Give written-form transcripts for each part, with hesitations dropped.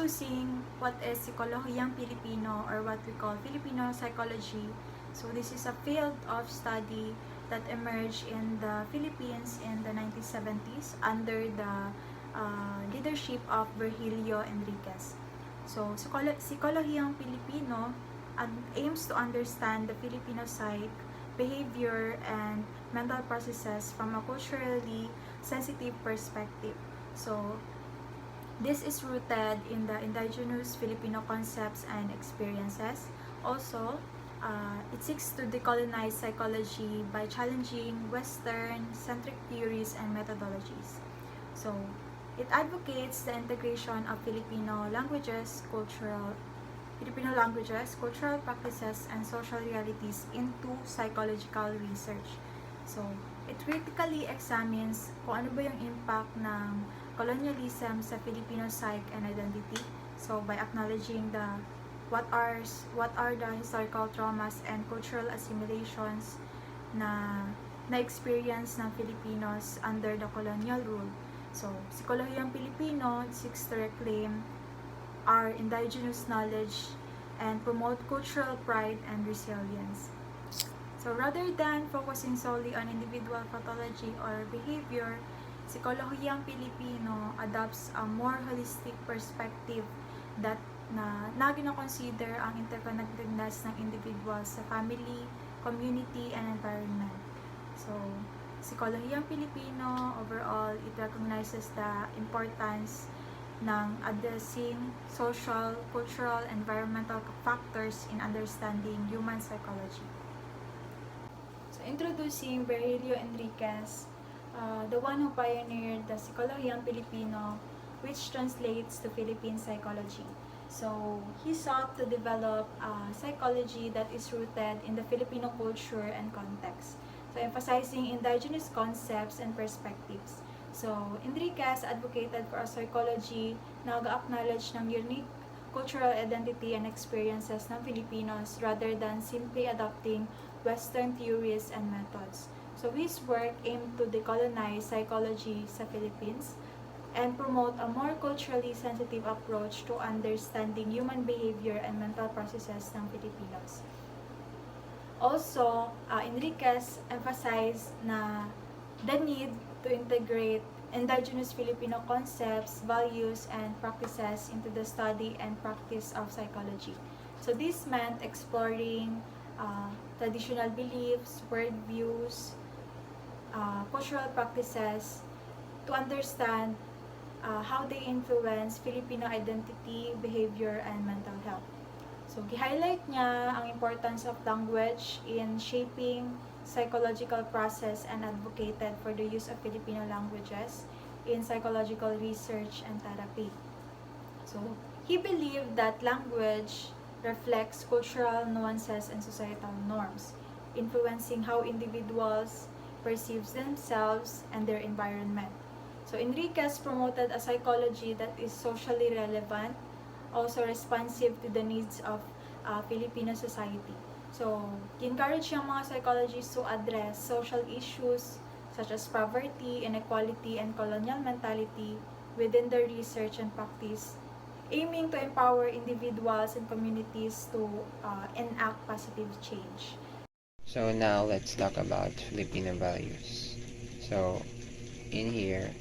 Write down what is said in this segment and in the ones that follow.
introducing what is Sokolohiyang Filipino, or what we call Filipino psychology. So this is a field of study that emerged in the Philippines in the 1970s under the leadership of Virgilio Enriquez. So Sikolohiyang Filipino aims to understand the Filipino psyche, behavior, and mental processes from a culturally sensitive perspective. So this is rooted in the indigenous Filipino concepts and experiences. Also, it seeks to decolonize psychology by challenging Western-centric theories and methodologies. So, it advocates the integration of Filipino languages, cultural practices, and social realities into psychological research. So, it critically examines kung ano ba yung impact ng colonialism sa Filipino psyche and identity. So, by acknowledging what are the historical traumas and cultural assimilations na experience ng Filipinos under the colonial rule. So, Sikolohiyang Pilipino seeks to reclaim our indigenous knowledge and promote cultural pride and resilience. So, rather than focusing solely on individual pathology or behavior, Sokolohiyang Pilipino adopts a more holistic perspective that na gina-consider ang interconnectedness ng individuals sa family, community, and environment. So, Sokolohiyang Pilipino, overall, it recognizes the importance ng addressing social, cultural, environmental factors in understanding human psychology. So, introducing Virgilio Enriquez, the one who pioneered the Sikolohiyang Filipino, which translates to Philippine psychology. So, he sought to develop psychology that is rooted in the Filipino culture and context. So, emphasizing indigenous concepts and perspectives. So, Enriquez advocated for a psychology na nag-acknowledge ng unique cultural identity and experiences ng Filipinos rather than simply adopting Western theories and methods. So his work aimed to decolonize psychology sa Philippines and promote a more culturally sensitive approach to understanding human behavior and mental processes ng Filipinos. Also, Enriquez emphasized na the need to integrate indigenous Filipino concepts, values, and practices into the study and practice of psychology. So this meant exploring traditional beliefs, worldviews, cultural practices to understand how they influence Filipino identity, behavior, and mental health. So, gi-highlight niya ang importance of language in shaping psychological process and advocated for the use of Filipino languages in psychological research and therapy. So, he believed that language reflects cultural nuances and societal norms, influencing how individuals perceives themselves and their environment. So, Enriquez promoted a psychology that is socially relevant, also responsive to the needs of Filipino society. So, encourage yung mga psychologists to address social issues such as poverty, inequality, and colonial mentality within their research and practice, aiming to empower individuals and communities to enact positive change. So now let's talk about Filipino values. So in here,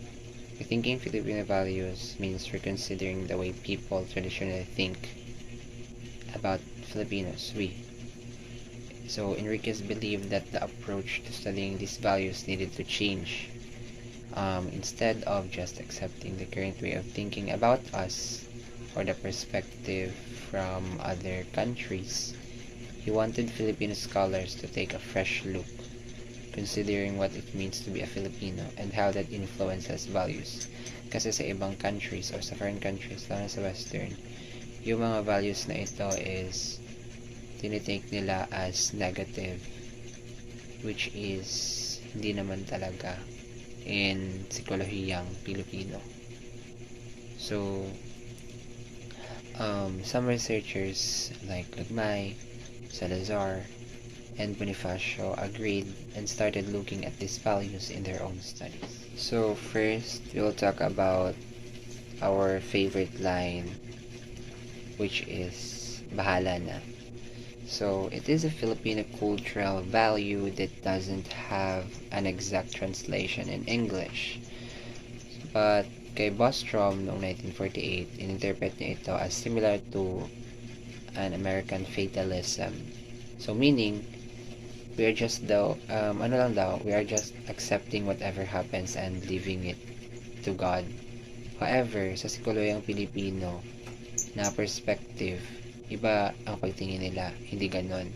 rethinking Filipino values means reconsidering the way people traditionally think about Filipinos, So Enriquez believed that the approach to studying these values needed to change. Instead of just accepting the current way of thinking about us or the perspective from other countries, he wanted Filipino scholars to take a fresh look, considering what it means to be a Filipino and how that influences values. Kasi sa ibang countries or sa foreign countries, lalo sa Western, yung mga values na ito is tinitake nila as negative, which is hindi naman talaga in Sikolohiyang Filipino. So, some researchers like Remie, Salazar, and Bonifacio agreed and started looking at these values in their own studies. So first, we'll talk about our favorite line which is bahala na. So it is a Filipino cultural value that doesn't have an exact translation in English. But kay Bostrom noong 1948, ininterpret niya ito as similar to an American fatalism. So meaning, we are just we are just accepting whatever happens and leaving it to God. However, sa Sikolohiyang Pilipino na perspective, iba ang pagtingin nila, hindi ganon.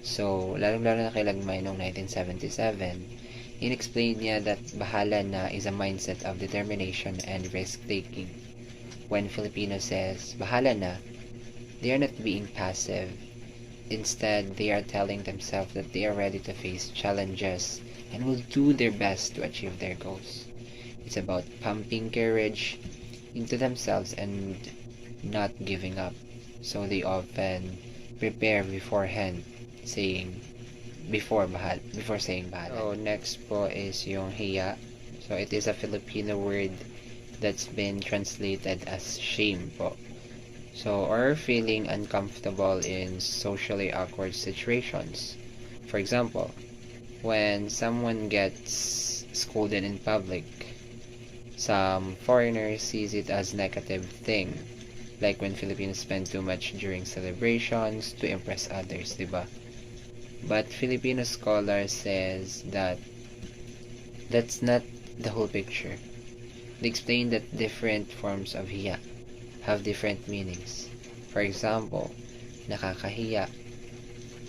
So, lalong-lalo na kay Lagmay noong 1977, in-explain niya that bahala na is a mindset of determination and risk-taking. When Filipino says, bahala na, they are not being passive. Instead, they are telling themselves that they are ready to face challenges and will do their best to achieve their goals. It's about pumping courage into themselves and not giving up. So they often prepare beforehand, before saying bahala. So next po is yung hiya. So it is a Filipino word that's been translated as shame po. So, or feeling uncomfortable in socially awkward situations. For example, when someone gets scolded in public, some foreigners sees it as negative thing. Like when Filipinos spend too much during celebrations to impress others, diba? But Filipino scholar says that that's not the whole picture. They explain that different forms of hiya have different meanings. For example, nakakahiya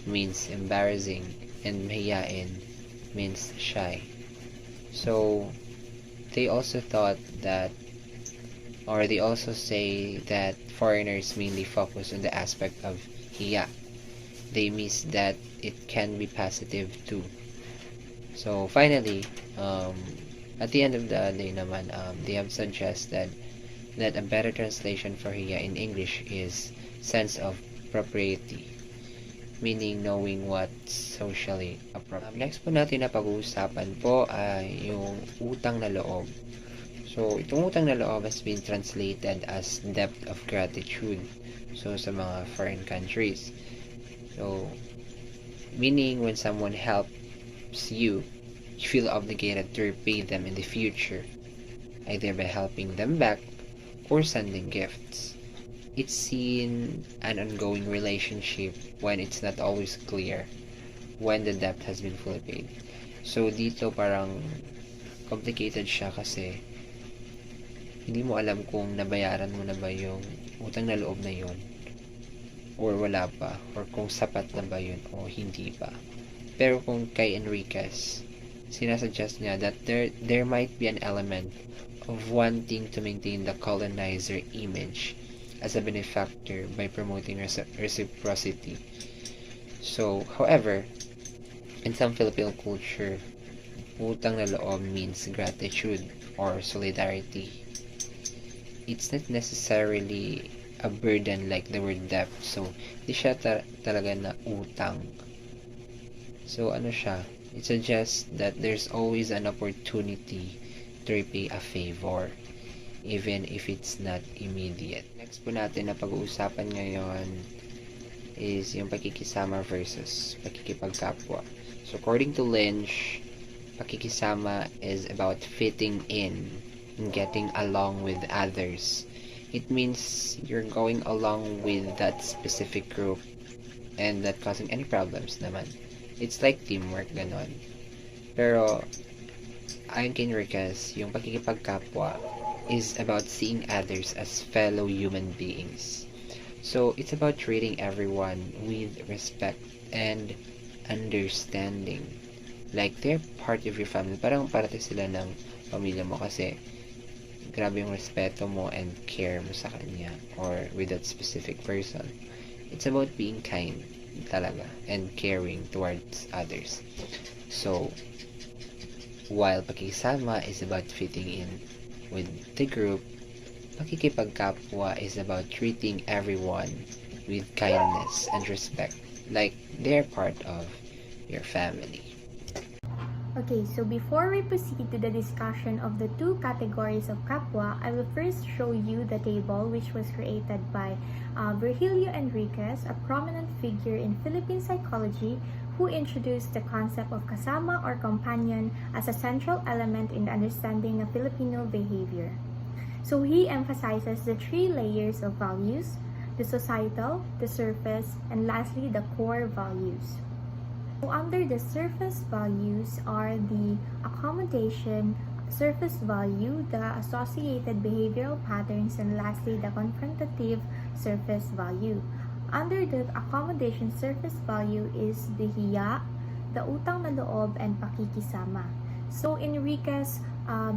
means embarrassing and mahiyain means shy. So, they also say that foreigners mainly focus on the aspect of hiya. They miss that it can be positive too. So, finally, at the end of the day naman, they have suggested that a better translation for hiya in English is sense of propriety, meaning knowing what's socially appropriate. Next po natin na pag-uusapan po ay yung utang na loob. So, itong utang na loob has been translated as debt of gratitude. So, sa mga foreign countries. So, meaning when someone helps you, you feel obligated to repay them in the future, either by helping them back or sending gifts. It's seen an ongoing relationship when it's not always clear when the debt has been fully paid. So dito parang complicated siya kasi hindi mo alam kung nabayaran mo na ba yung utang na loob na yun or wala pa, or kung sapat na ba yun o hindi pa. Pero kung kay Enriquez, sinasuggest niya that there might be an element of wanting to maintain the colonizer image as a benefactor by promoting reciprocity. So, however, in some Filipino culture, utang na loob means gratitude or solidarity. It's not necessarily a burden like the word debt. So, di siya talaga na utang. So, ano siya? It suggests that there's always an opportunity to repay a favor, even if it's not immediate. Next po natin na pag-uusapan ngayon is yung pakikisama versus pakikipagkapwa. So according to Lynch, pakikisama is about fitting in and getting along with others. It means you're going along with that specific group and not causing any problems naman. It's like teamwork, ganon. Pero ayon kay Enriquez, yung pakikipagkapwa is about seeing others as fellow human beings. So, it's about treating everyone with respect and understanding. Like, they're part of your family. Parang parte sila ng pamilya mo kasi grabe yung respeto mo and care mo sa kanya or with that specific person. It's about being kind talaga and caring towards others. So, while pakikisama is about fitting in with the group, pakikipagkapwa is about treating everyone with kindness and respect, like they're part of your family. Okay, so before we proceed to the discussion of the two categories of kapwa, I will first show you the table which was created by Virgilio Enriquez, a prominent figure in Philippine psychology who introduced the concept of kasama or companion as a central element in the understanding of Filipino behavior. So he emphasizes the three layers of values: the societal, the surface, and lastly the core values. So under the surface values are the accommodation surface value, the associated behavioral patterns, and lastly the confrontative surface value. Under the accommodation surface value is the hiya, the utang na loob, and pakikisama. So Enriquez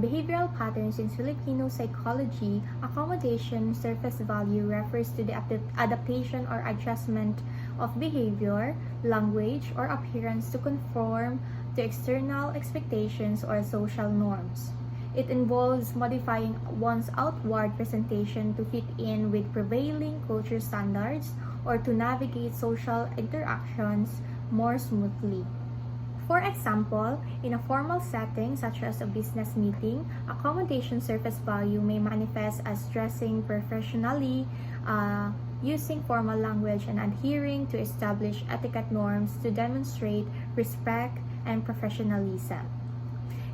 behavioral patterns in Filipino psychology, accommodation surface value refers to the adaptation or adjustment of behavior, language, or appearance to conform to external expectations or social norms. It involves modifying one's outward presentation to fit in with prevailing culture standards or to navigate social interactions more smoothly. For example, in a formal setting such as a business meeting, accommodation surface value may manifest as dressing professionally, using formal language, and adhering to established etiquette norms to demonstrate respect and professionalism.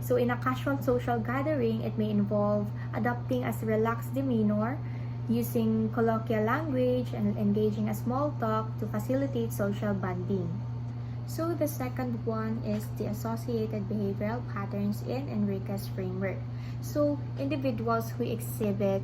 So in a casual social gathering, it may involve adopting a relaxed demeanor, using colloquial language, and engaging in small talk to facilitate social bonding. So the second one is the associated behavioral patterns in Enriquez framework. So individuals who exhibit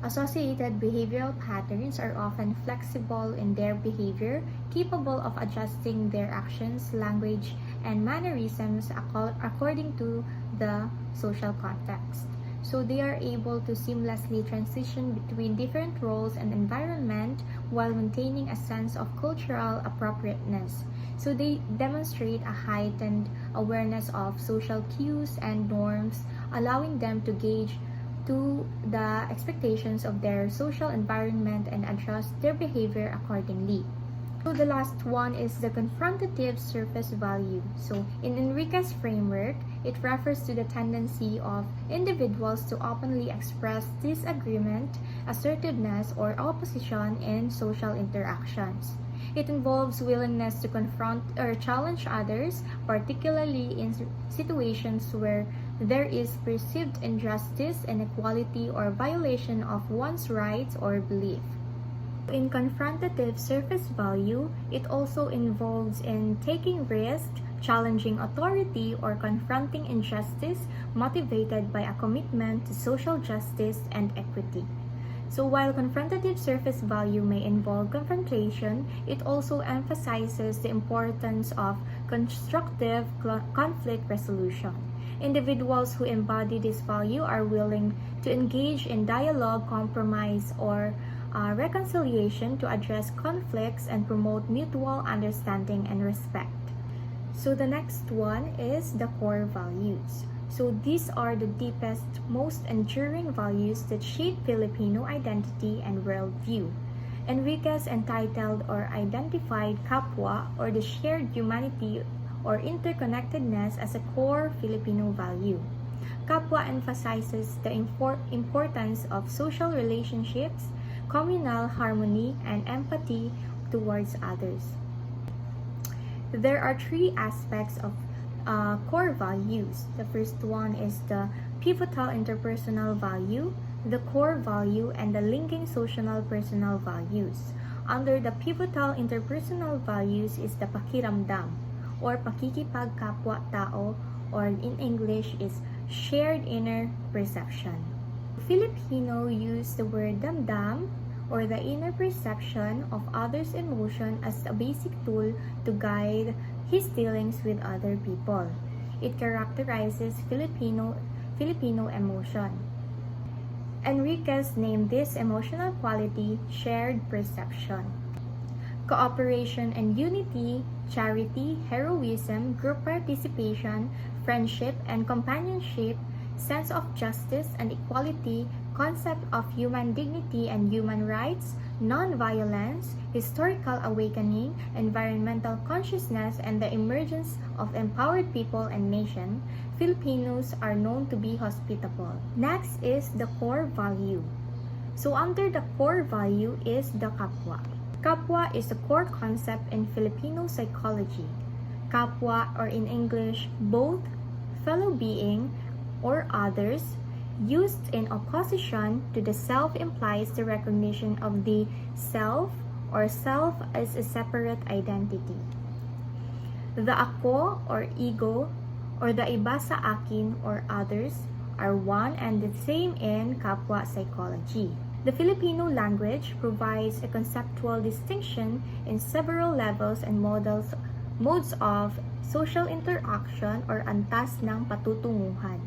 associated behavioral patterns are often flexible in their behavior, capable of adjusting their actions, language, and mannerisms according to the social context. So they are able to seamlessly transition between different roles and environment while maintaining a sense of cultural appropriateness. So they demonstrate a heightened awareness of social cues and norms, allowing them to gauge to the expectations of their social environment and adjust their behavior accordingly. So the last one is the confrontative surface value. So in Enriquez framework, it refers to the tendency of individuals to openly express disagreement, assertiveness, or opposition in social interactions. It involves willingness to confront or challenge others, particularly in situations where there is perceived injustice, inequality, or violation of one's rights or belief. In confrontative surface value, it also involves in taking risk, challenging authority, or confronting injustice motivated by a commitment to social justice and equity. So while confrontative surface value may involve confrontation, it also emphasizes the importance of constructive conflict resolution. Individuals who embody this value are willing to engage in dialogue, compromise, or reconciliation to address conflicts and promote mutual understanding and respect. So the next one is the core values. So these are the deepest, most enduring values that shape Filipino identity and worldview. Enriquez entitled or identified kapwa, or the shared humanity or interconnectedness, as a core Filipino value. Kapwa emphasizes the importance of social relationships, communal harmony, and empathy towards others. There are three aspects of core values. The first one is the pivotal interpersonal value, the core value, and the linking social personal values. Under the pivotal interpersonal values is the pakiramdam, or pakikipagkapwa-tao, or in English is shared inner perception. Filipino use the word damdam, or the inner perception of others' emotion, as a basic tool to guide his dealings with other people. It characterizes Filipino emotion. Enriquez named this emotional quality shared perception. Cooperation and unity, charity, heroism, group participation, friendship and companionship, sense of justice and equality, concept of human dignity and human rights, non-violence, historical awakening, environmental consciousness, and the emergence of empowered people and nation, Filipinos are known to be hospitable. Next is the core value. So under the core value is the kapwa. Kapwa is a core concept in Filipino psychology. Kapwa, or in English, both, fellow being, or others, used in opposition to the self implies the recognition of the self or self as a separate identity. The ako or ego or the iba sa akin or others are one and the same in kapwa psychology. The Filipino language provides a conceptual distinction in several levels and modes of social interaction or antas ng patutunguhan.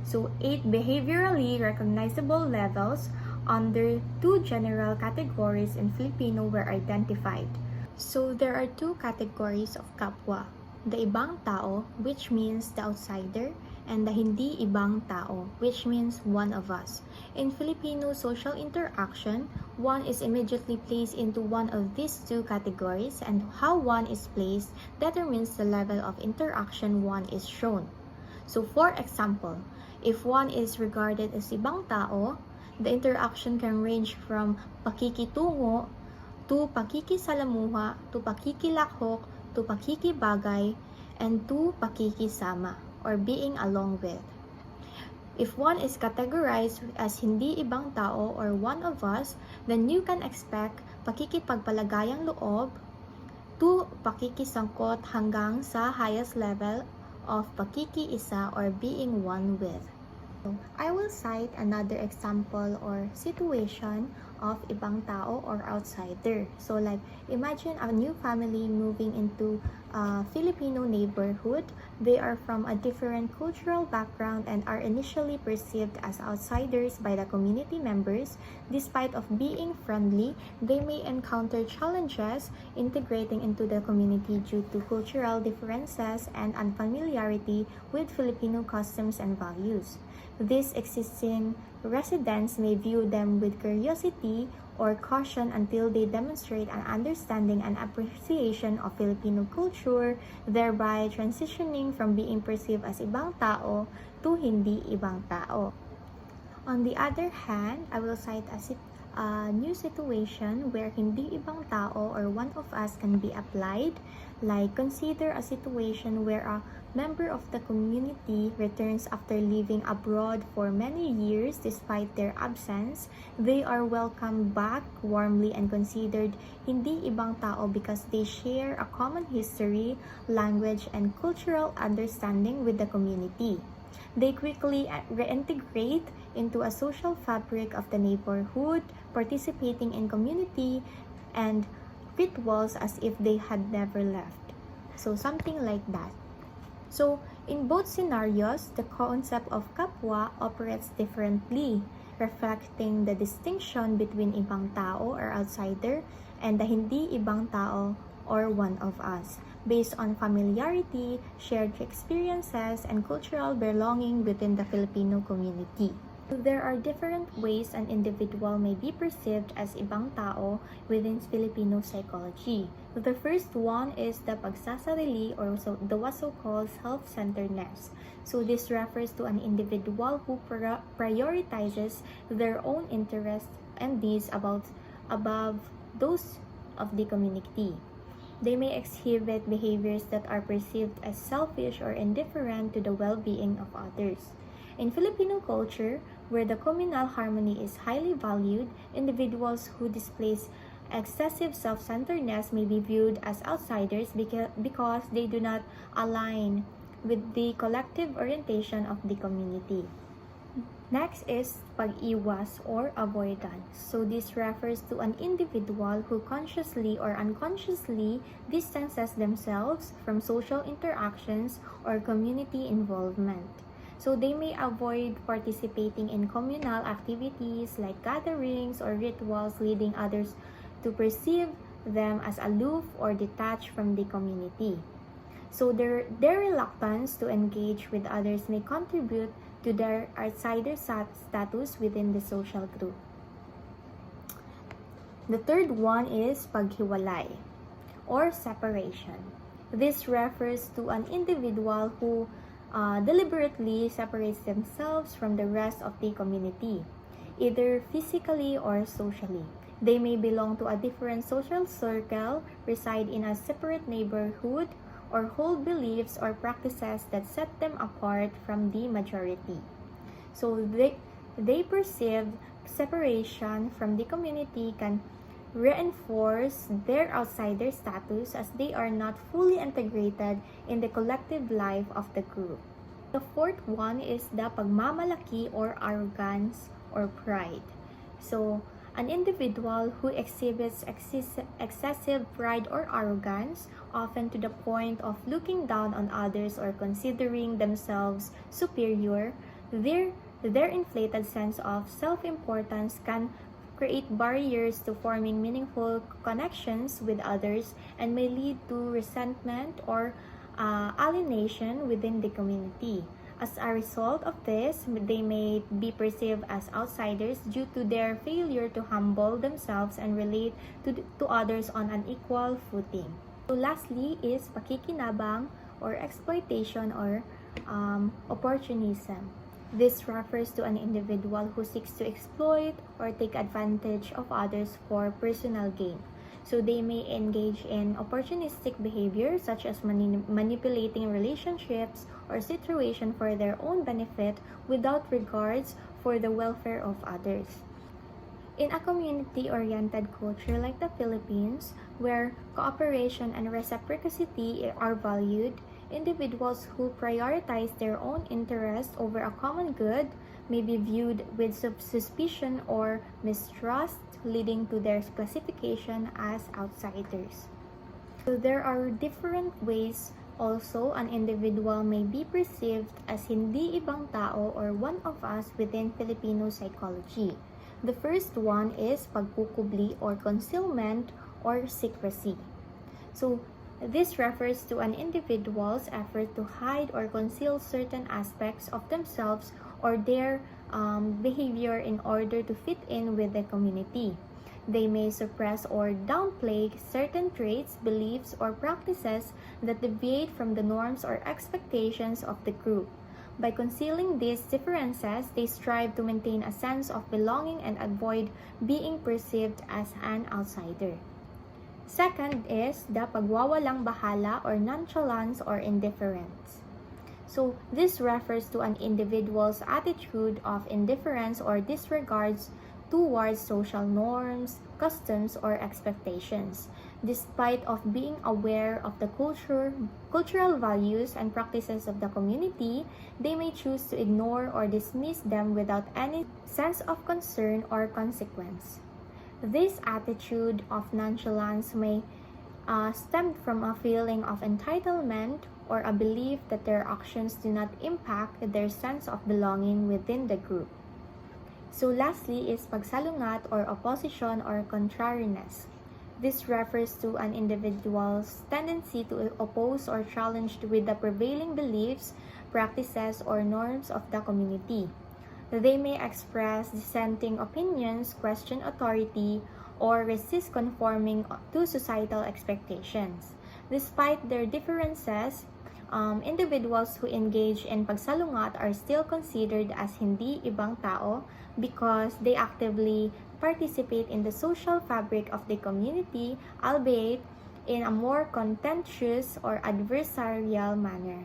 So, 8 behaviorally recognizable levels under 2 general categories in Filipino were identified. So, there are 2 categories of kapwa. The ibang tao, which means the outsider, and the hindi ibang tao, which means one of us. In Filipino social interaction, one is immediately placed into one of these 2 categories, and how one is placed determines the level of interaction one is shown. So, for example, if one is regarded as ibang tao, the interaction can range from pakikitungo to pakikisalamuha to pakikilakhok to pakikibagay and to pakikisama or being along with. If one is categorized as hindi ibang tao or one of us, then you can expect pakikipagpalagayang loob to pakikisangkot hanggang sa highest level of pakikiisa or being one with. I will cite another example or situation of ibang tao or outsider. So like, imagine a new family moving into a Filipino neighborhood. They are from a different cultural background and are initially perceived as outsiders by the community members. Despite of being friendly, they may encounter challenges integrating into the community due to cultural differences and unfamiliarity with Filipino customs and values. These existing residents may view them with curiosity or caution until they demonstrate an understanding and appreciation of Filipino culture, thereby transitioning from being perceived as ibang tao to hindi ibang tao. On the other hand, I will cite a new situation where hindi ibang tao or one of us can be applied. Like, consider a situation where a member of the community returns after living abroad for many years. Despite their absence, they are welcomed back warmly and considered hindi ibang tao because they share a common history, language, and cultural understanding with the community. They quickly reintegrate into a social fabric of the neighborhood, participating in community and rituals as if they had never left. So something like that. So in both scenarios, the concept of kapwa operates differently, reflecting the distinction between ibang tao or outsider and the hindi ibang tao or one of us, based on familiarity, shared experiences, and cultural belonging within the Filipino community. There are different ways an individual may be perceived as ibang tao within Filipino psychology. The first one is the pagsasarili or the so-called self-centeredness. So this refers to an individual who prioritizes their own interests and needs above those of the community. They may exhibit behaviors that are perceived as selfish or indifferent to the well-being of others. In Filipino culture, where the communal harmony is highly valued, individuals who display excessive self-centeredness may be viewed as outsiders because they do not align with the collective orientation of the community. Next is pag-iwas or avoidance. So this refers to an individual who consciously or unconsciously distances themselves from social interactions or community involvement. So they may avoid participating in communal activities like gatherings or rituals, leading others to perceive them as aloof or detached from the community. So their reluctance to engage with others may contribute to their outsider status within the social group. The third one is paghiwalay or separation. This refers to an individual who deliberately separates themselves from the rest of the community, either physically or socially. They may belong to a different social circle, reside in a separate neighborhood, or hold beliefs or practices that set them apart from the majority. So they perceive separation from the community can reinforce their outsider status as they are not fully integrated in the collective life of the group. The fourth one is the pagmamalaki or arrogance or pride. So, an individual who exhibits excessive pride or arrogance, often to the point of looking down on others or considering themselves superior, their inflated sense of self-importance can create barriers to forming meaningful connections with others and may lead to resentment or alienation within the community. As a result of this, they may be perceived as outsiders due to their failure to humble themselves and relate to others on an equal footing. So lastly is pakikinabang or exploitation or opportunism. This refers to an individual who seeks to exploit or take advantage of others for personal gain. So they may engage in opportunistic behavior such as manipulating relationships or situations for their own benefit without regards for the welfare of others. In a community-oriented culture like the Philippines, where cooperation and reciprocity are valued, individuals who prioritize their own interest over a common good may be viewed with suspicion or mistrust, leading to their classification as outsiders. So there are different ways also an individual may be perceived as hindi ibang tao or one of us within Filipino psychology. The first one is pagkukubli or concealment or secrecy. So this refers to an individual's effort to hide or conceal certain aspects of themselves or their behavior in order to fit in with the community. They may suppress or downplay certain traits, beliefs, or practices that deviate from the norms or expectations of the group. By concealing these differences, they strive to maintain a sense of belonging and avoid being perceived as an outsider. Second is the pagwawalang bahala or nonchalance or indifference. So this refers to an individual's attitude of indifference or disregards towards social norms, customs, or expectations. Despite of being aware of the cultural values and practices of the community, they may choose to ignore or dismiss them without any sense of concern or consequence. This attitude of nonchalance may stem from a feeling of entitlement or a belief that their actions do not impact their sense of belonging within the group. So lastly is pagsalungat or opposition or contrariness. This refers to an individual's tendency to oppose or challenge with the prevailing beliefs, practices, or norms of the community. They may express dissenting opinions, question authority, or resist conforming to societal expectations. Despite their differences, individuals who engage in pagsalungat are still considered as hindi ibang tao because they actively participate in the social fabric of the community, albeit in a more contentious or adversarial manner.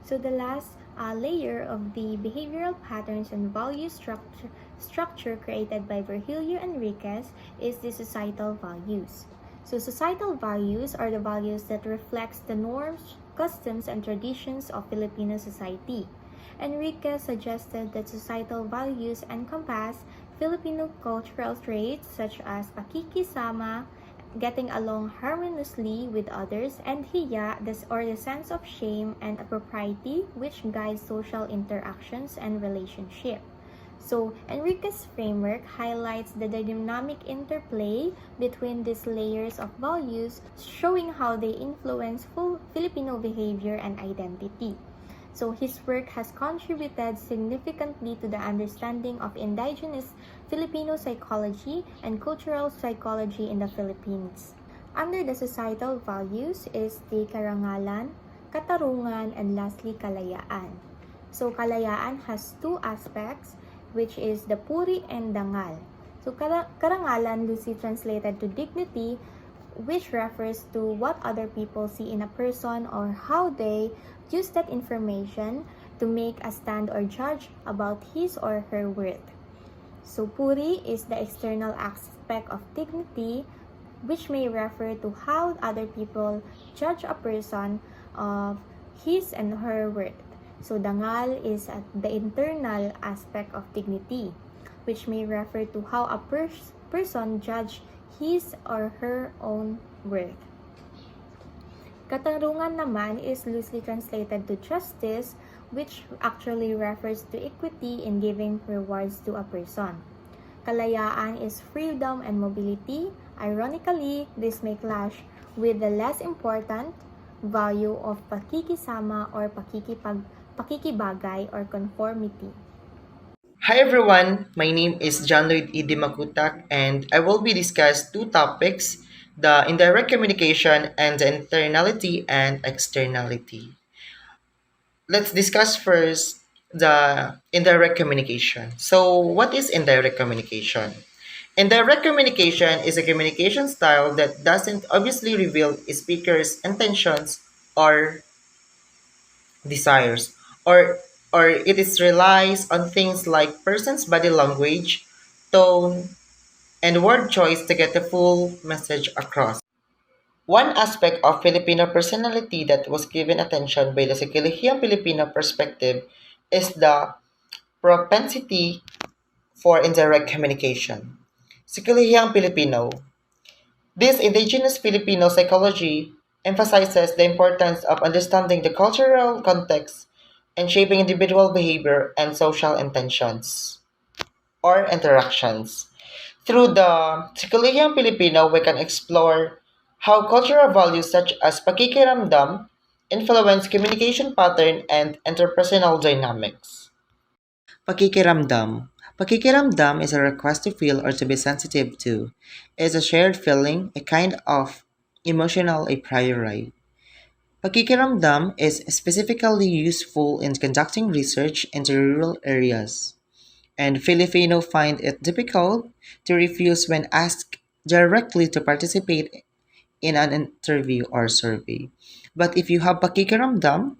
So the last layer of the behavioral patterns and value structure created by Virgilio Enriquez is the societal values. So societal values are the values that reflects the norms, customs, and traditions of Filipino society. Enriquez suggested that societal values encompass Filipino cultural traits such as pakikisama, getting along harmoniously with others, and hiya, or the sense of shame and propriety which guides social interactions and relationship. So, Enriquez's framework highlights the dynamic interplay between these layers of values, showing how they influence full Filipino behavior and identity. So his work has contributed significantly to the understanding of indigenous Filipino psychology and cultural psychology in the Philippines. Under the societal values is the karangalan, katarungan, and lastly kalayaan. So kalayaan has two aspects, which is the puri and dangal. So karangalan loosely translated to dignity, which refers to what other people see in a person or how they use that information to make a stand or judge about his or her worth. So puri is the external aspect of dignity, which may refer to how other people judge a person of his and her worth. So dangal is the internal aspect of dignity, which may refer to how a person judge his or her own worth. Katarungan naman is loosely translated to justice, which actually refers to equity in giving rewards to a person. Kalayaan is freedom and mobility. Ironically, this may clash with the less important value of pakikisama or pakikibagay or conformity. Hi everyone, my name is Lloyd Dimacutac and I will be discuss two topics, the indirect communication and the internality and externality. Let's discuss first the indirect communication. So what is indirect communication? Indirect communication is a communication style that doesn't obviously reveal a speaker's intentions or desires or it is relies on things like person's body language, tone, and word choice to get the full message across. One aspect of Filipino personality that was given attention by the Sokolohiyang Filipino perspective is the propensity for indirect communication. Sikolohiyang Filipino. This indigenous Filipino psychology emphasizes the importance of understanding the cultural context and shaping individual behavior and social intentions or interactions. Through the Sikolohiyang Filipino, we can explore how cultural values such as pakikiramdam influence communication pattern and interpersonal dynamics. Pakikiramdam. Pakikiramdam is a request to feel or to be sensitive to. It is a shared feeling, a kind of emotional a priori. Pakikiramdam is specifically useful in conducting research into rural areas, and Filipino find it difficult to refuse when asked directly to participate in an interview or survey. But if you have pakikiramdam,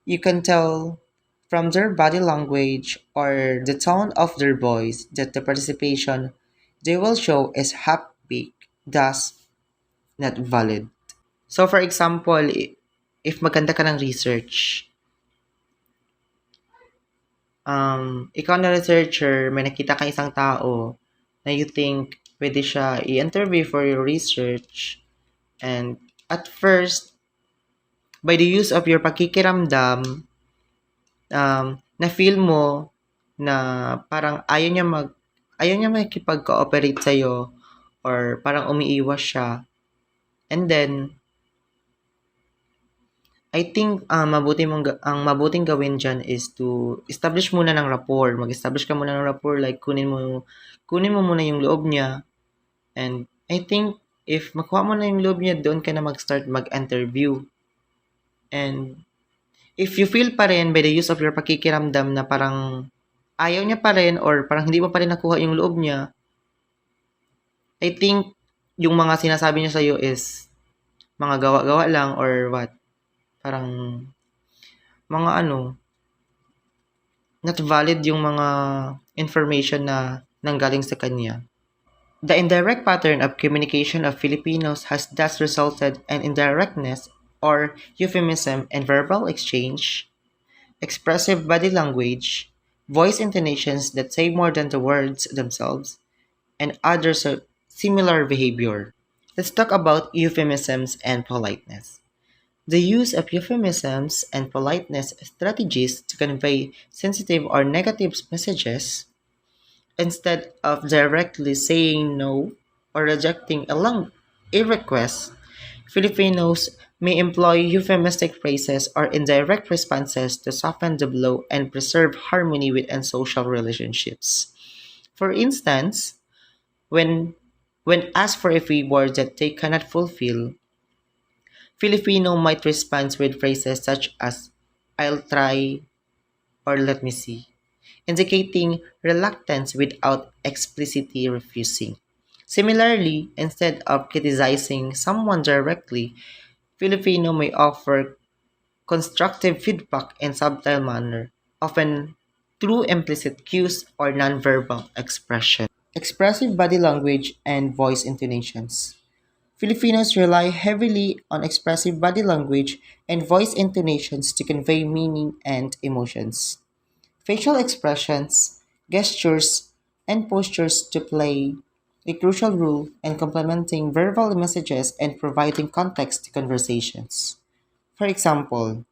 you can tell from their body language or the tone of their voice that the participation they will show is half-baked, thus not valid. So for example, if maganda ka ng research, ikaw na researcher, may nakita kang isang tao na you think pwede siya i-interview for your research, and at first, by the use of your pakikiramdam, na-feel mo na parang ayaw niya makikipag-cooperate sa'yo or parang umiiwas siya. And then, I think ang mabuting gawin dyan is to establish muna ng rapport. Mag-establish ka muna ng rapport, like kunin mo muna yung loob niya. And I think if makuha mo na yung loob niya, doon ka na mag-start mag-interview. And if you feel pa rin by the use of your pakikiramdam na parang ayaw niya pa rin or parang hindi mo pa rin nakuha yung loob niya, I think yung mga sinasabi niya sa'yo is mga gawa-gawa lang or what. Parang mga not valid yung mga information na nanggaling sa kanya. The indirect pattern of communication of Filipinos has thus resulted in indirectness or euphemism in verbal exchange, expressive body language, voice intonations that say more than the words themselves, and other similar behavior. Let's talk about euphemisms and politeness. The use of euphemisms and politeness strategies to convey sensitive or negative messages instead of directly saying no or rejecting a request. Filipinos may employ euphemistic phrases or indirect responses to soften the blow and preserve harmony within social relationships. For instance, when when asked for a favor that they cannot fulfill, Filipino might respond with phrases such as "I'll try" or "let me see," indicating reluctance without explicitly refusing. Similarly, instead of criticizing someone directly, Filipino may offer constructive feedback in subtle manner, often through implicit cues or nonverbal expression. Expressive body language and voice intonations. Filipinos rely heavily on expressive body language and voice intonations to convey meaning and emotions. Facial expressions, gestures, and postures to play a crucial role in complementing verbal messages and providing context to conversations. For example,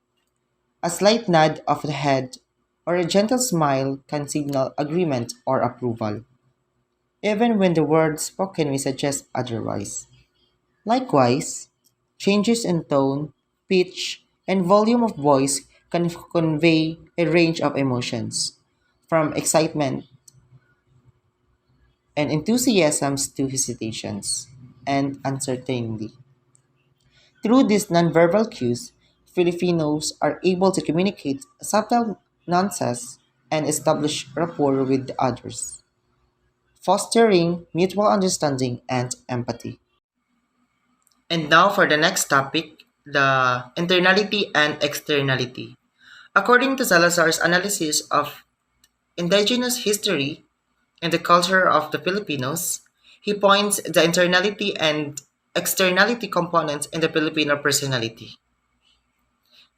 a slight nod of the head or a gentle smile can signal agreement or approval, even when the words spoken may suggest otherwise. Likewise, changes in tone, pitch, and volume of voice can convey a range of emotions, from excitement and enthusiasms to hesitations and uncertainty. Through these nonverbal cues, Filipinos are able to communicate subtle nuances and establish rapport with others, fostering mutual understanding and empathy. And now for the next topic, the internality and externality. According to Salazar's analysis of indigenous history and the culture of the Filipinos, he points the internality and externality components in the Filipino personality.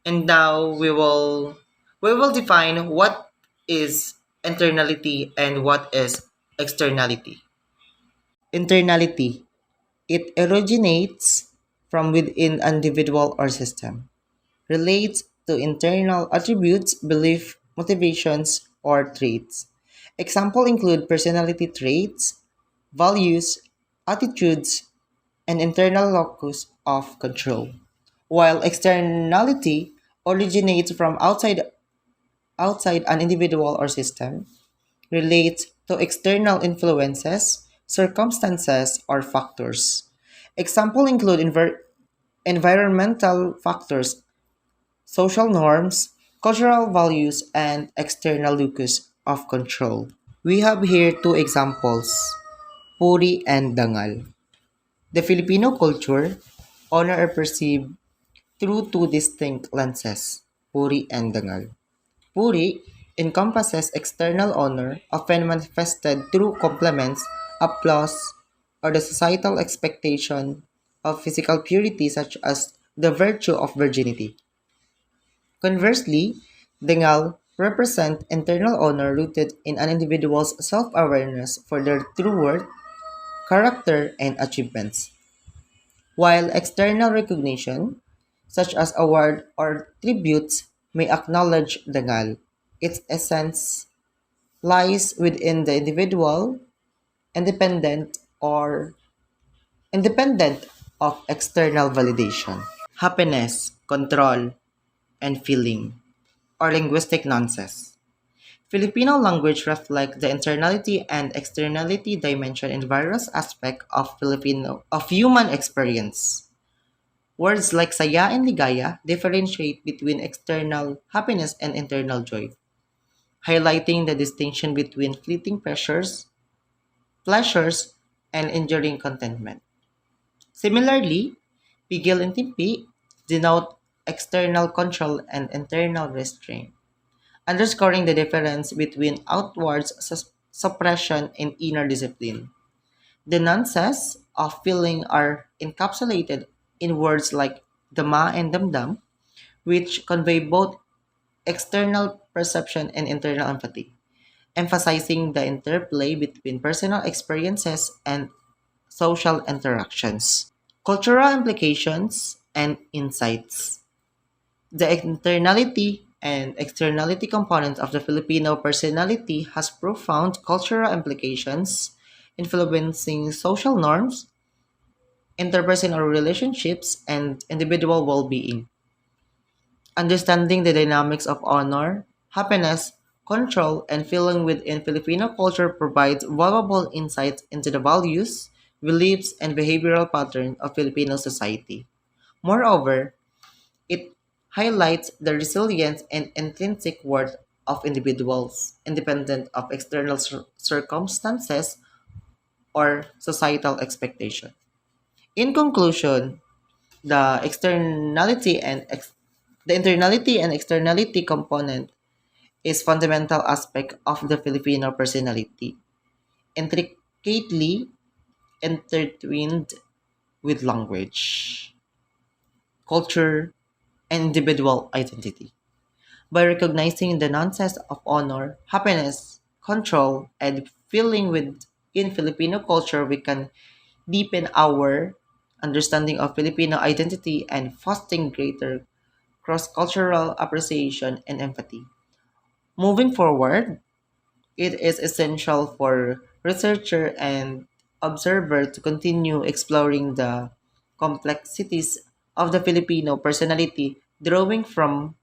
And now we will define what is internality and what is externality. Internality. It originates from within an individual or system, relates to internal attributes, belief, motivations, or traits. Examples include personality traits, values, attitudes, and internal locus of control. While externality originates from outside an individual or system, relates to external influences, circumstances, or factors. Examples include environmental factors, social norms, cultural values, and external locus of control. We have here two examples, puri and dangal. The Filipino culture, honor are perceived through two distinct lenses, puri and dangal. Puri encompasses external honor, often manifested through compliments, applause, or the societal expectation of physical purity such as the virtue of virginity. Conversely, Dengal represent internal honor rooted in an individual's self-awareness for their true worth, character, and achievements. While external recognition, such as award or tributes, may acknowledge Dengal, its essence lies within the individual, independent or independent of external validation. Happiness, control, and feeling, or linguistic nonsense. Filipino language reflects the internality and externality dimension in various aspects of human experience. Words like saya and ligaya differentiate between external happiness and internal joy, highlighting the distinction between fleeting pleasures, and enduring contentment. Similarly, pigil and timpi denote external control and internal restraint, underscoring the difference between outward suppression and inner discipline. The nuances of feeling are encapsulated in words like dama and damdam, which convey both external perception and internal empathy, emphasizing the interplay between personal experiences and social interactions. Cultural implications and insights. The internality and externality component of the Filipino personality has profound cultural implications, influencing social norms, interpersonal relationships, and individual well being. Understanding the dynamics of honor, happiness, control, and feeling within Filipino culture provides valuable insights into the values, beliefs, and behavioral patterns of Filipino society. Moreover, it highlights the resilience and intrinsic worth of individuals, independent of external circumstances or societal expectation. In conclusion, the the internality and externality component is fundamental aspect of the Filipino personality, intricately intertwined with language, culture, and individual identity. By recognizing the nonsense of honor, happiness, control, and feeling within Filipino culture, we can deepen our understanding of Filipino identity and fostering greater cross-cultural appreciation and empathy. Moving forward, it is essential for researcher and observer to continue exploring the complexities of the Filipino personality, drawing from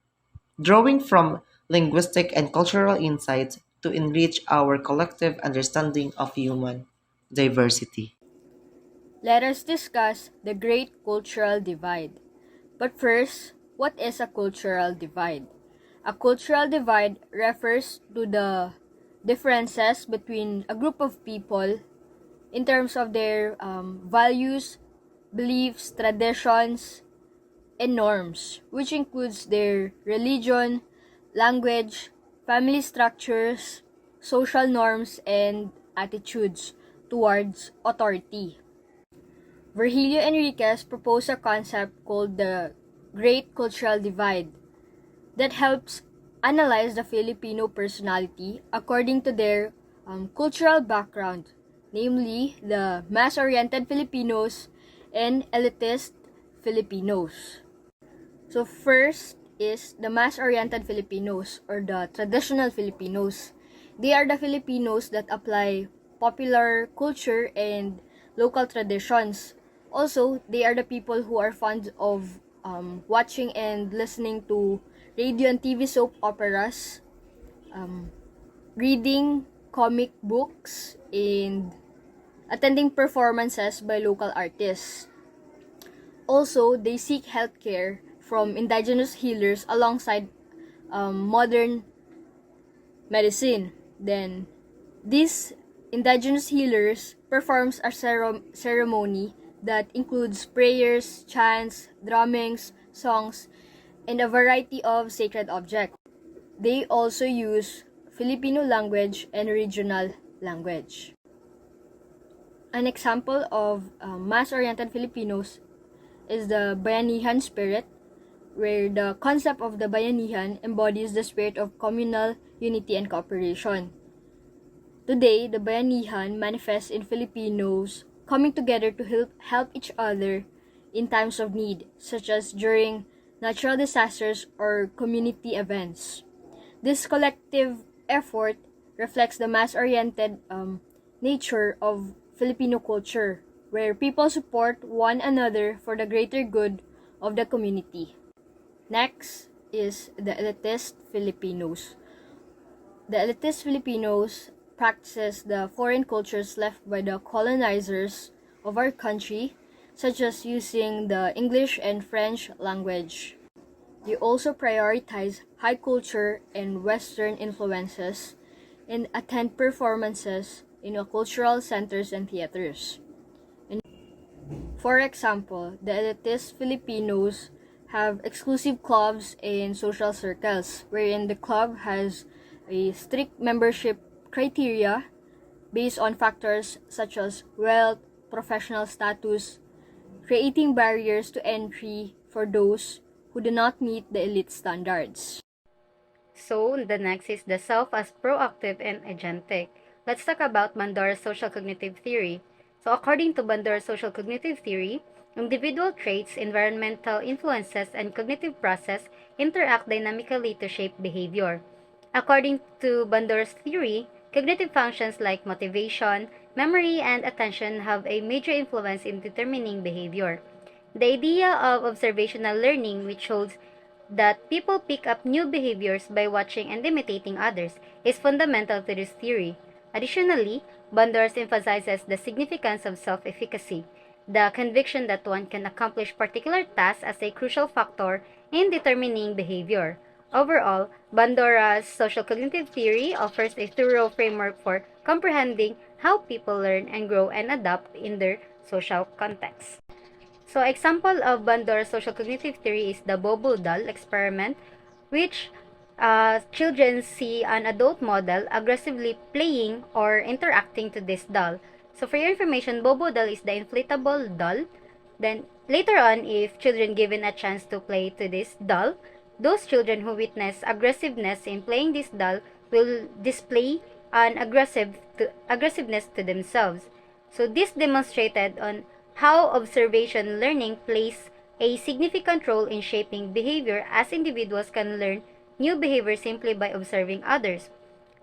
linguistic and cultural insights to enrich our collective understanding of human diversity. Let us discuss the Great Cultural Divide. But first, what is a cultural divide? A cultural divide refers to the differences between a group of people in terms of their values, beliefs, traditions, and norms, which includes their religion, language, family structures, social norms, and attitudes towards authority. Virgilio Enriquez proposed a concept called the Great Cultural Divide that helps analyze the Filipino personality according to their cultural background, namely the mass-oriented Filipinos and elitist Filipinos. So first is the mass-oriented Filipinos or the traditional Filipinos. They are the Filipinos that apply popular culture and local traditions. Also, they are the people who are fond of watching and listening to radio and TV soap operas, um, reading comic books, and attending performances by local artists. Also, they seek healthcare from indigenous healers alongside modern medicine. Then, these indigenous healers performs a ceremony that includes prayers, chants, drummings, songs, and a variety of sacred objects. They also use Filipino language and regional language. An example of mass-oriented Filipinos is the Bayanihan spirit, where the concept of the Bayanihan embodies the spirit of communal unity and cooperation. Today, the Bayanihan manifests in Filipinos coming together to help each other in times of need, such as during natural disasters or community events. This collective effort reflects the mass-oriented nature of Filipino culture, where people support one another for the greater good of the community. Next is the elitist Filipinos. The elitist Filipinos practices the foreign cultures left by the colonizers of our country, such as using the English and French language. They also prioritize high culture and Western influences and attend performances in cultural centers and theaters. For example, the elitist Filipinos have exclusive clubs and social circles, wherein the club has a strict membership criteria based on factors such as wealth, professional status, creating barriers to entry for those who do not meet the elite standards. So, the next is the self as proactive and agentic. Let's talk about Bandura's social cognitive theory. So, according to Bandura's social cognitive theory, individual traits, environmental influences, and cognitive process interact dynamically to shape behavior. According to Bandura's theory, cognitive functions like motivation, memory, and attention have a major influence in determining behavior. The idea of observational learning, which holds that people pick up new behaviors by watching and imitating others, is fundamental to this theory. Additionally, Bandur's emphasizes the significance of self-efficacy, the conviction that one can accomplish particular tasks as a crucial factor in determining behavior. Overall, Bandura's social cognitive theory offers a thorough framework for comprehending how people learn and grow and adapt in their social context. So, example of Bandura's social cognitive theory is the Bobo doll experiment, which children see an adult model aggressively playing or interacting to this doll. So, for your information, Bobo doll is the inflatable doll. Then, later on, if children given a chance to play to this doll, those children who witness aggressiveness in playing this doll will display an aggressiveness to themselves. So, this demonstrated on how observation learning plays a significant role in shaping behavior, as individuals can learn new behavior simply by observing others.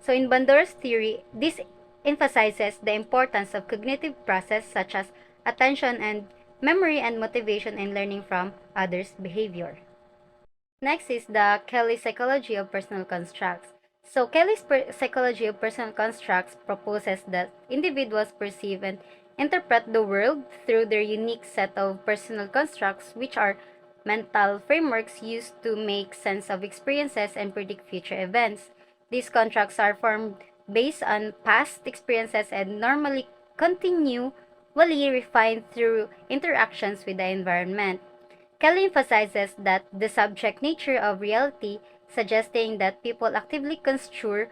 So in Bandura's theory, this emphasizes the importance of cognitive process such as attention and memory and motivation in learning from others' behavior. Next is the Kelly psychology of personal constructs. So Kelly's psychology of personal constructs proposes that individuals perceive and interpret the world through their unique set of personal constructs, which are mental frameworks used to make sense of experiences and predict future events. These constructs are formed based on past experiences and normally continually refined through interactions with the environment. Kelly emphasizes that the subject nature of reality, suggesting that people actively construe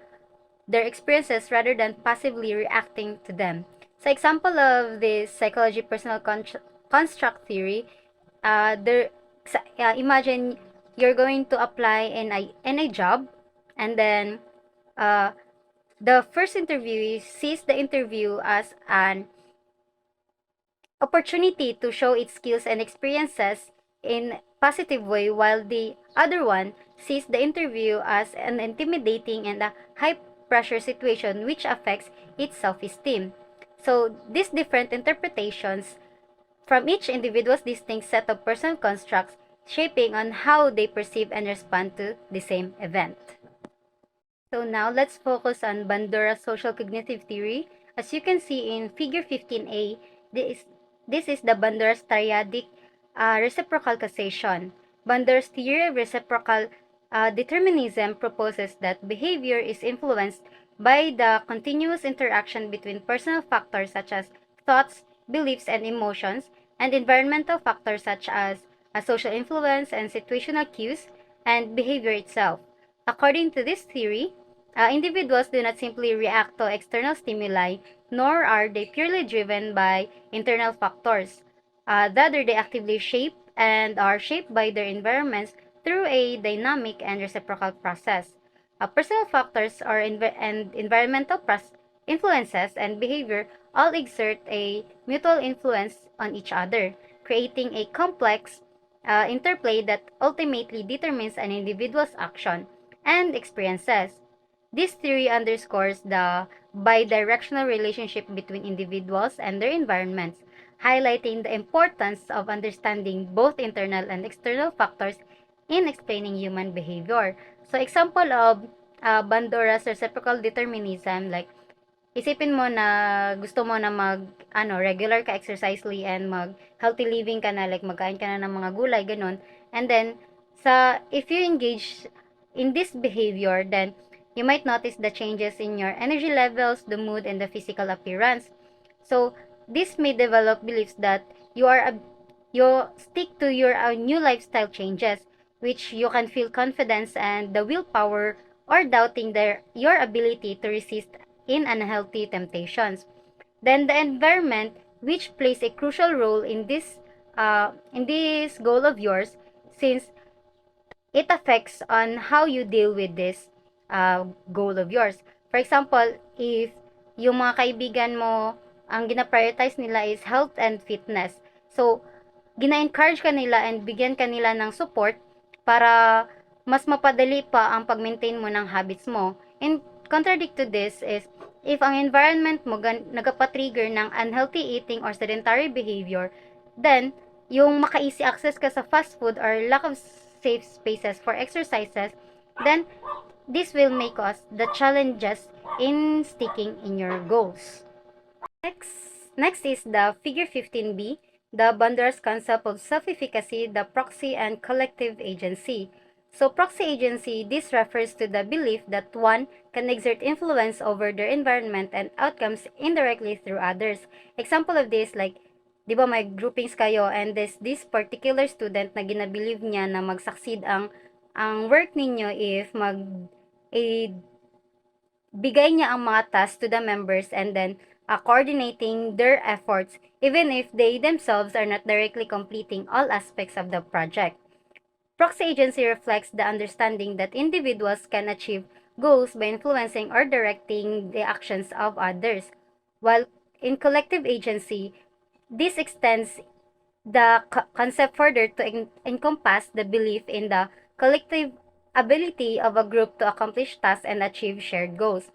their experiences rather than passively reacting to them. So, example of this psychology personal construct theory, imagine you're going to apply in a job, and then the first interviewee sees the interview as an opportunity to show its skills and experiences in positive way, while the other one sees the interview as an intimidating and a high pressure situation which affects its self-esteem. So these different interpretations from each individual's distinct set of personal constructs shaping on how they perceive and respond to the same event. So now let's focus on Bandura's social cognitive theory. As you can see in figure 15a, this is the Bandura's triadic reciprocal causation. Bandura's theory of reciprocal determinism proposes that behavior is influenced by the continuous interaction between personal factors such as thoughts, beliefs, and emotions, and environmental factors such as social influence and situational cues, and behavior itself. According to this theory, individuals do not simply react to external stimuli, nor are they purely driven by internal factors. Rather, they actively shape and are shaped by their environments through a dynamic and reciprocal process. Personal factors and environmental influences and behavior all exert a mutual influence on each other, creating a complex interplay that ultimately determines an individual's action and experiences. This theory underscores the bidirectional relationship between individuals and their environments, highlighting the importance of understanding both internal and external factors in explaining human behavior. So, example of Bandura's reciprocal determinism, like, isipin mo na gusto mo na regular ka exercisely and healthy living ka na, like, magkain ka na ng mga gulay, ganun. And then, if you engage in this behavior, then, you might notice the changes in your energy levels, the mood, and the physical appearance. So, this may develop beliefs that you stick to your new lifestyle changes, which you can feel confidence and the willpower or doubting your ability to resist in unhealthy temptations. Then the environment, which plays a crucial role in this goal of yours, since it affects on how you deal with this goal of yours. For example, if yung mga kaibigan mo, ang gina-prioritize nila is health and fitness. So, gina-encourage ka nila and bigyan ka nila ng support para mas mapadali pa ang pag-maintain mo ng habits mo. And contradict to this is, if ang environment mo nagpa-trigger ng unhealthy eating or sedentary behavior, then yung maka-easy access ka sa fast food or lack of safe spaces for exercises, then this will make us the challenges in sticking in your goals. Next is the figure 15b, the Bandar's concept of self-efficacy, the proxy and collective agency. So proxy agency, this refers to the belief that one can exert influence over their environment and outcomes indirectly through others. Example of this, like, di ba may groupings kayo and this particular student na ginabelieve niya na mag-succeed ang work ninyo if bigay niya ang mga tasks to the members and then coordinating their efforts even if they themselves are not directly completing all aspects of the project. Proxy agency reflects the understanding that individuals can achieve goals by influencing or directing the actions of others, while in collective agency, this extends the concept further to encompass the belief in the collective ability of a group to accomplish tasks and achieve shared goals.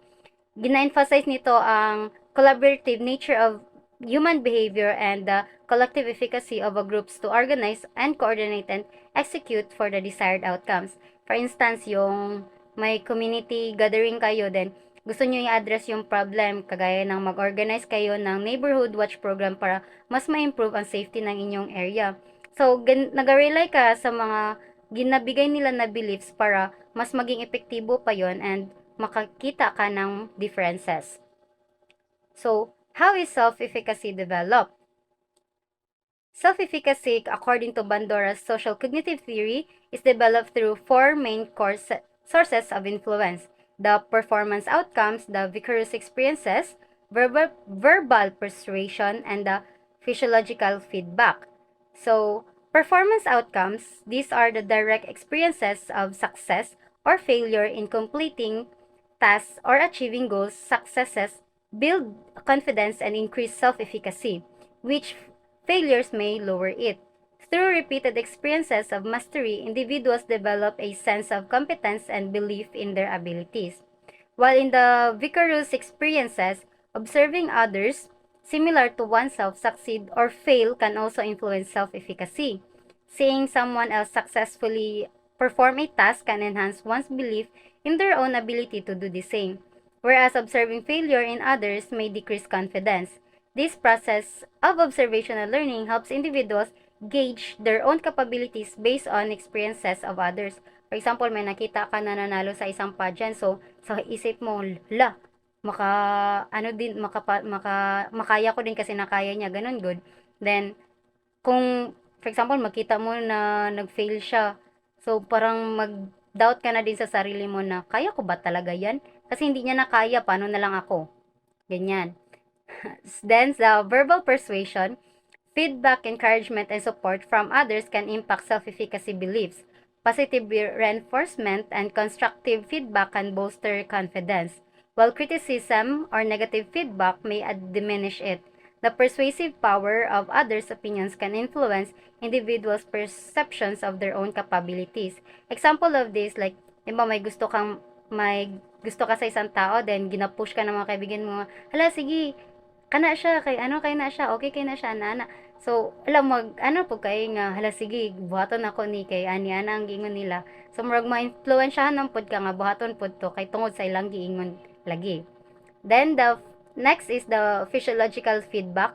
Gina-emphasize nito ang collaborative nature of human behavior and the collective efficacy of a groups to organize and coordinate and execute for the desired outcomes. For instance, yung may community gathering kayo, then gusto nyo i-address yung problem, kagaya ng mag-organize kayo ng neighborhood watch program para mas ma-improve ang safety ng inyong area. So, nag-rely ka sa mga ginabigay nila na beliefs para mas maging epektibo pa yon and makakita ka ng differences. So, how is self-efficacy developed? Self-efficacy, according to Bandura's social cognitive theory, is developed through four main sources of influence: the performance outcomes, the vicarious experiences, verbal persuasion, and the physiological feedback. So, performance outcomes, these are the direct experiences of success or failure in completing tasks or achieving goals. Successes build confidence and increase self-efficacy, which failures may lower it. Through repeated experiences of mastery, individuals develop a sense of competence and belief in their abilities. While in the vicarious experiences, observing others, similar to oneself, succeed or fail can also influence self-efficacy. Seeing someone else successfully perform a task can enhance one's belief in their own ability to do the same, whereas observing failure in others may decrease confidence. This process of observational learning helps individuals gauge their own capabilities based on experiences of others. For example, may nakita ka na nanalo sa isang pageant, so sa isip mo, makaya ko din kasi nakaya niya, ganun, good. Then, kung, for example, makita mo na nag-fail siya, so parang mag-doubt ka na din sa sarili mo na, kaya ko ba talaga yan? Kasi hindi niya nakaya, paano na lang ako? Ganyan. Then, the verbal persuasion, feedback, encouragement, and support from others can impact self-efficacy beliefs. Positive reinforcement and constructive feedback can bolster confidence, while criticism or negative feedback may diminish it. The persuasive power of others' opinions can influence individuals' perceptions of their own capabilities. Example of this, like, diba may gusto ka sa isang tao, then ginapush ka ng mga kaibigan mo, hala, sige, kana siya, kay na siya, okay kay na siya, ana. So, alam mo, po kayo nga, hala, sige, buhaton ako ni kay ana ang giingon nila. So, murag ma-influensyahan ng pod ka nga, buhaton pod to, kay tungod sa ilang giingon lagi. Then, the next is the physiological feedback.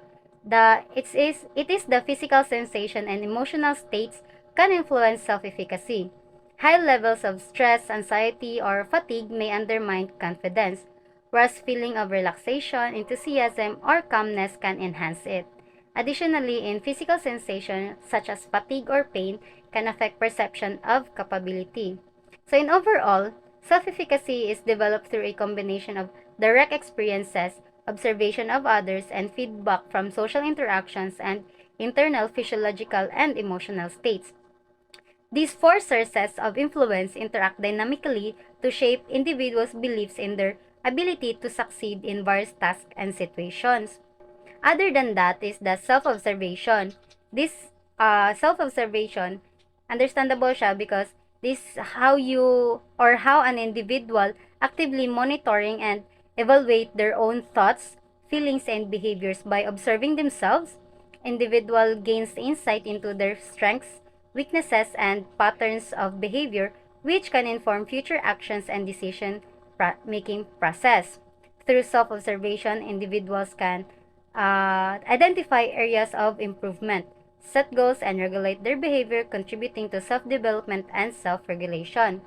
It is the physical sensation and emotional states can influence self-efficacy. High levels of stress, anxiety, or fatigue may undermine confidence, whereas feeling of relaxation, enthusiasm, or calmness can enhance it. Additionally, in physical sensation such as fatigue or pain can affect perception of capability. So in overall, self-efficacy is developed through a combination of direct experiences, observation of others, and feedback from social interactions and internal physiological and emotional states. These four sources of influence interact dynamically to shape individuals' beliefs in their ability to succeed in various tasks and situations. Other than that is the self-observation. This self-observation, understandable siya because this how an individual actively monitoring and evaluate their own thoughts, feelings, and behaviors by observing themselves. Individual gains insight into their strengths, weaknesses, and patterns of behavior, which can inform future actions and decision making process. Through self-observation, individuals can identify areas of improvement, set goals, and regulate their behavior, contributing to self-development and self-regulation.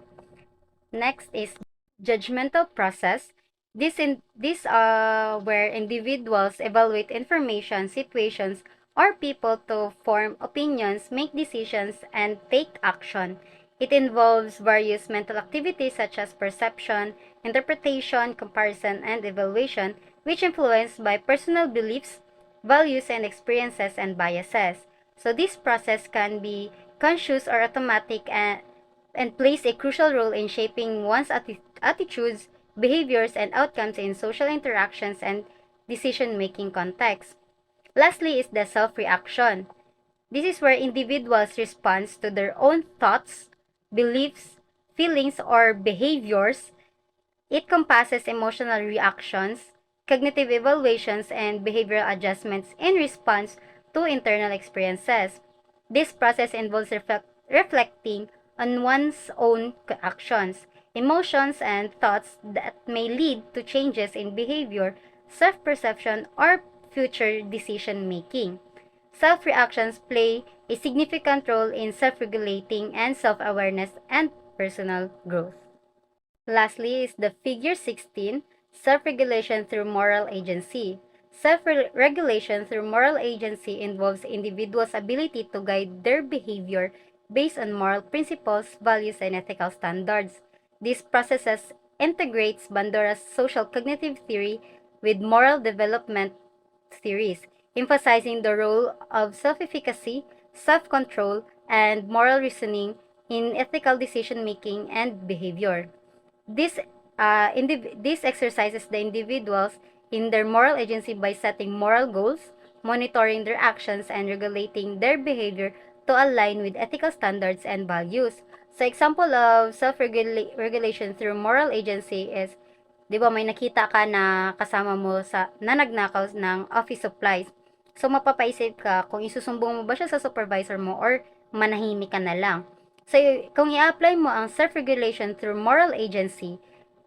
Next is judgmental process. This where individuals evaluate information, situations, or people to form opinions, make decisions, and take action. It involves various mental activities such as perception, interpretation, comparison, and evaluation, which influenced by personal beliefs, values, and experiences and biases. So this process can be conscious or automatic and plays a crucial role in shaping one's attitudes, behaviors, and outcomes in social interactions and decision-making contexts. Lastly is the self-reaction. This is where individuals respond to their own thoughts, beliefs, feelings, or behaviors. It compasses emotional reactions, cognitive evaluations, and behavioral adjustments in response to internal experiences. This process involves reflecting on one's own actions, emotions, and thoughts that may lead to changes in behavior, self-perception, or future decision making. Self-reactions play a significant role in self-regulating and self-awareness and personal growth. Lastly is the figure 16, self-regulation through moral agency. Self-regulation through moral agency involves individuals' ability to guide their behavior based on moral principles, values, and ethical standards. This process integrates Bandora's social cognitive theory with moral development theories, emphasizing the role of self-efficacy, self-control, and moral reasoning in ethical decision-making and behavior. This exercises the individuals in their moral agency by setting moral goals, monitoring their actions, and regulating their behavior to align with ethical standards and values. So, example of self-regulation through moral agency is, di ba may nakita ka na kasama mo na nagnakaw ng office supplies. So, mapapaisip ka kung isusumbong mo ba siya sa supervisor mo or manahimik ka na lang. So, kung i-apply mo ang self-regulation through moral agency,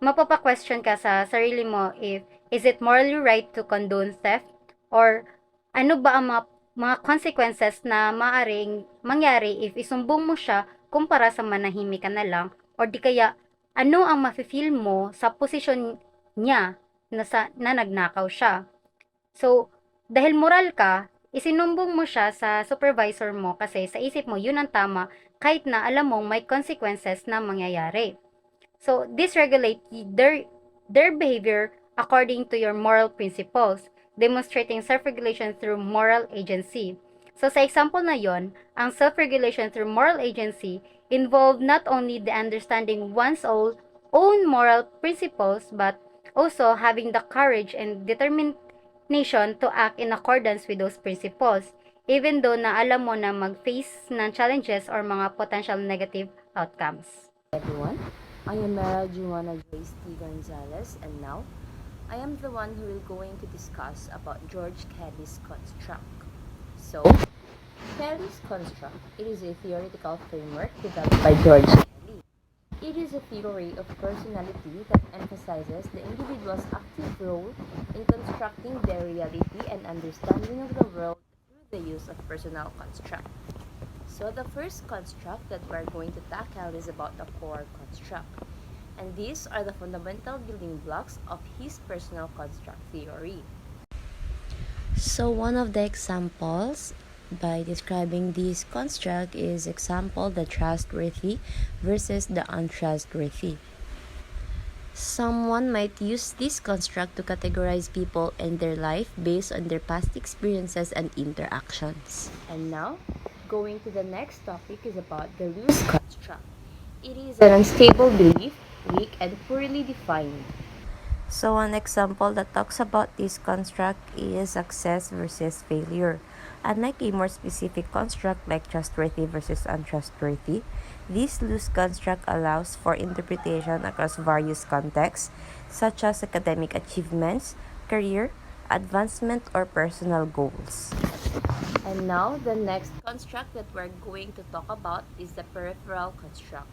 mapapa-question ka sa sarili mo if is it morally right to condone theft or ano ba ang mga consequences na maaring mangyari if isumbong mo siya kumpara sa manahimik ka na lang or di kaya ano ang mafe-feel mo sa posisyon niya na nagnakaw siya. So, dahil moral ka, isinumbong mo siya sa supervisor mo kasi sa isip mo yun ang tama kahit na alam mong may consequences na mangyayari. So, this regulate their behavior according to your moral principles, demonstrating self-regulation through moral agency. So, sa example na yon, ang self-regulation through moral agency involved not only the understanding one's own moral principles, but also having the courage and determination to act in accordance with those principles, even though na alam mo na mag-face ng challenges or mga potential negative outcomes. Everyone, I am Joana Gonzalez, and now I am the one who will going to discuss about George Kelly's construct. So, Kelly's construct, it is a theoretical framework developed by George Kelly. It is a theory of personality that emphasizes the individual's active role in constructing their reality and understanding of the world through the use of personal construct. So the first construct that we're going to tackle is about the core construct. And these are the fundamental building blocks of his personal construct theory. So one of the examples by describing this construct is example the trustworthy versus the untrustworthy. Someone might use this construct to categorize people and their life based on their past experiences and interactions. And now, going to the next topic is about the loose construct. It is an unstable belief, weak and poorly defined. So one example that talks about this construct is success versus failure. Unlike a more specific construct like trustworthy versus untrustworthy, this loose construct allows for interpretation across various contexts, such as academic achievements, career, advancement, or personal goals. And now, the next construct that we're going to talk about is the peripheral construct.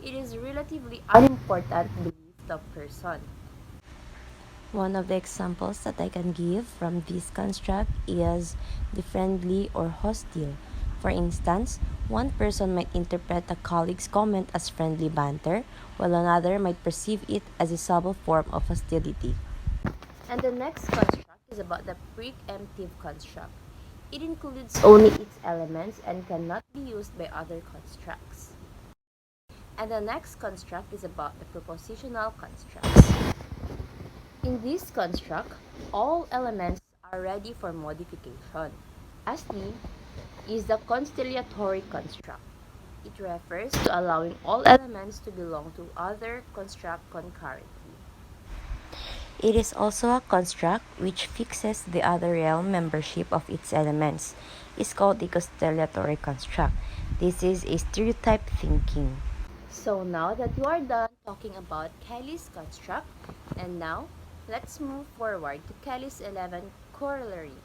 It is relatively unimportant belief of person. One of the examples that I can give from this construct is the friendly or hostile. For instance, one person might interpret a colleague's comment as friendly banter, while another might perceive it as a subtle form of hostility. And the next construct is about the preemptive construct. It includes only its elements and cannot be used by other constructs. And the next construct is about the propositional constructs. In this construct, all elements are ready for modification. Lastly is the conciliatory construct. It refers to allowing all elements to belong to other construct concurrently. It is also a construct which fixes the other realm membership of its elements. It's called the conciliatory construct. This is a stereotype thinking. So now that you are done talking about Kelly's construct, and now let's move forward to Kelly's 11 corollary.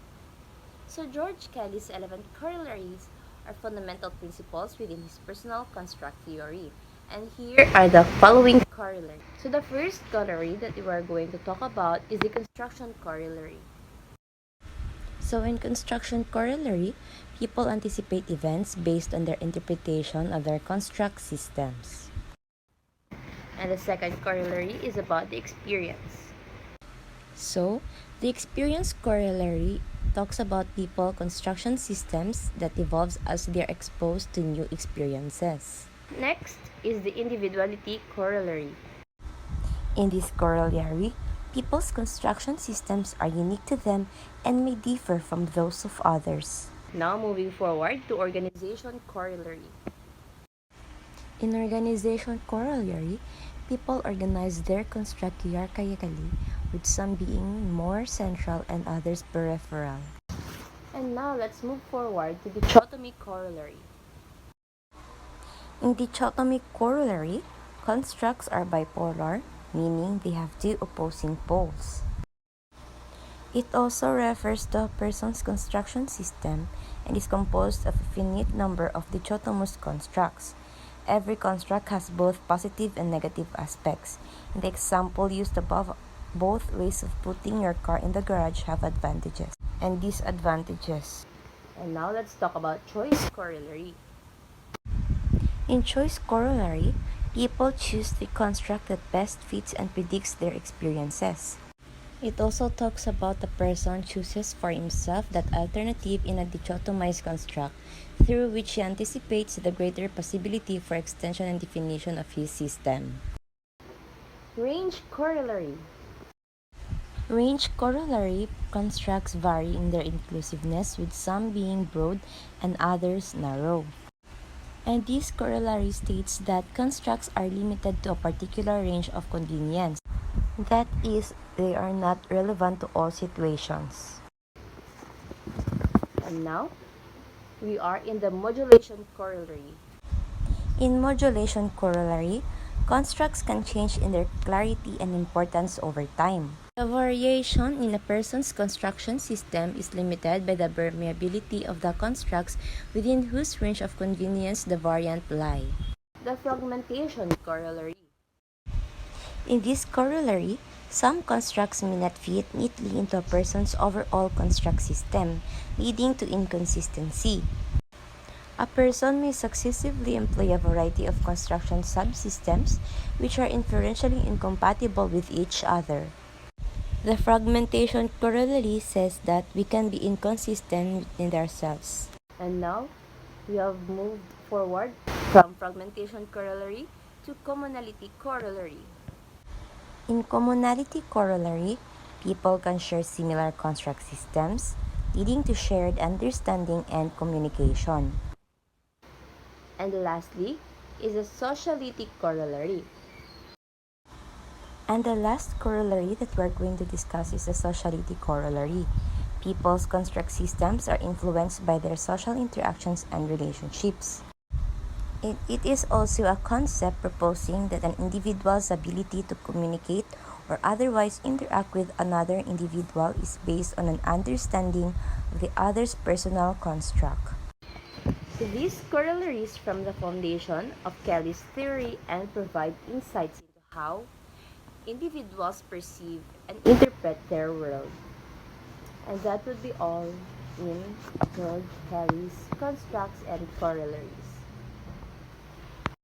So George Kelly's 11 corollaries are fundamental principles within his personal construct theory. And here are the following corollaries. So the first corollary that we are going to talk about is the construction corollary. So in construction corollary, people anticipate events based on their interpretation of their construct systems. And the second corollary is about the experience. So, the experience corollary talks about people construction systems that evolves as they are exposed to new experiences. Next is the individuality corollary. In this corollary, people's construction systems are unique to them and may differ from those of others. Now moving forward to organization corollary. In organization corollary, people organize their construct hierarchically, with some being more central and others peripheral. And now let's move forward to the dichotomy corollary. In dichotomy corollary, constructs are bipolar, meaning they have two opposing poles. It also refers to a person's construction system and is composed of a finite number of dichotomous constructs. Every construct has both positive and negative aspects. In the example used above, both ways of putting your car in the garage have advantages and disadvantages. And now let's talk about choice corollary. In choice corollary, people choose the construct that best fits and predicts their experiences. It also talks about the person chooses for himself that alternative in a dichotomized construct, through which he anticipates the greater possibility for extension and definition of his system. Range corollary. Range corollary constructs vary in their inclusiveness, with some being broad and others narrow. And this corollary states that constructs are limited to a particular range of convenience. That is, they are not relevant to all situations. And now, we are in the modulation corollary. In modulation corollary, constructs can change in their clarity and importance over time. The variation in a person's construction system is limited by the permeability of the constructs within whose range of convenience the variant lie. The fragmentation corollary. In this corollary, some constructs may not fit neatly into a person's overall construct system, leading to inconsistency. A person may successively employ a variety of construction subsystems which are inferentially incompatible with each other. The fragmentation corollary says that we can be inconsistent within ourselves. And now, we have moved forward from fragmentation corollary to commonality corollary. In commonality corollary, people can share similar construct systems, leading to shared understanding and communication. And lastly is the sociality corollary. And the last corollary that we're going to discuss is the sociality corollary. People's construct systems are influenced by their social interactions and relationships. It is also a concept proposing that an individual's ability to communicate or otherwise interact with another individual is based on an understanding of the other's personal construct. These corollaries from the foundation of Kelly's theory and provide insights into how individuals perceive and interpret their world. And that would be all in George Kelly's constructs and corollaries.